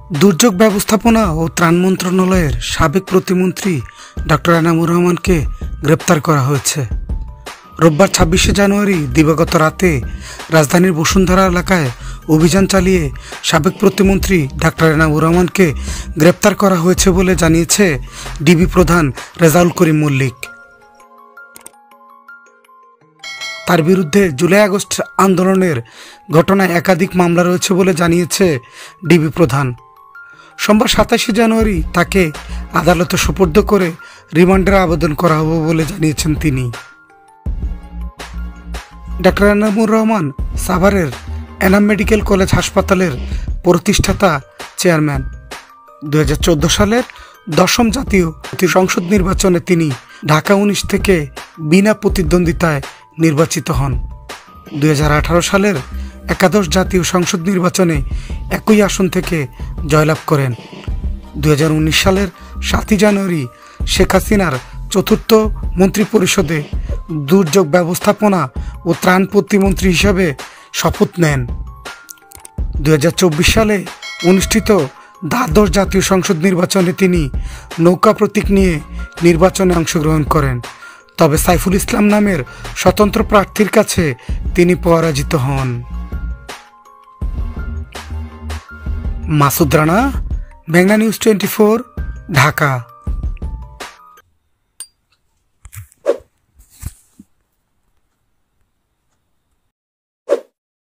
দুর্যোগ ব্যবস্থাপনা ও ত্রাণ মন্ত্রণালয়ের সাবেক প্রতিমন্ত্রী ডক্টর এনামুর রহমানকে গ্রেপ্তার করা হয়েছে। রোববার ২৬শে জানুয়ারি দিবাগত রাতে রাজধানীর বসুন্ধরা এলাকায় অভিযান চালিয়ে সাবেক প্রতিমন্ত্রী ডক্টর এনামুর রহমানকে গ্রেপ্তার করা হয়েছে বলে জানিয়েছে ডিবি প্রধান রেজাউল করিম মল্লিক। তার বিরুদ্ধে জুলাই আগস্ট আন্দোলনের ঘটনায় একাধিক মামলা রয়েছে বলে জানিয়েছে ডিবি প্রধান। সোমবার ২৭শে জানুয়ারি তাকে আদালতে সোপর্দ করে রিমান্ডের আবেদন করা হবে বলে জানিয়েছেন তিনি। ডক্টর এনামুর রহমান সাভারের এনাম মেডিকেল কলেজ হাসপাতালের প্রতিষ্ঠাতা চেয়ারম্যান। ২০১৪ সালের ১০ম জাতীয় সংসদ নির্বাচনে তিনি ঢাকা ১৯ থেকে বিনা প্রতিদ্বন্দ্বিতায় নির্বাচিত হন। ২০১৮ সালের একাদশ জাতীয় সংসদ নির্বাচনে একই আসন থেকে জয়লাভ করেন। ২০১৯ সালের ৭ই জানুয়ারি শেখ হাসিনার চতুর্থ মন্ত্রিপরিষদে দুর্যোগ ব্যবস্থাপনা ও ত্রাণ প্রতিমন্ত্রী হিসাবে শপথ নেন। ২০২৪ সালে অনুষ্ঠিত দ্বাদশ জাতীয় সংসদ নির্বাচনে তিনি নৌকা প্রতীক নিয়ে নির্বাচনে অংশগ্রহণ করেন, তবে সাইফুল ইসলাম নামের স্বতন্ত্র প্রার্থীর কাছে তিনি পরাজিত হন। মাসুদ রানা, মেঘনা নিউজ 24, ঢাকা।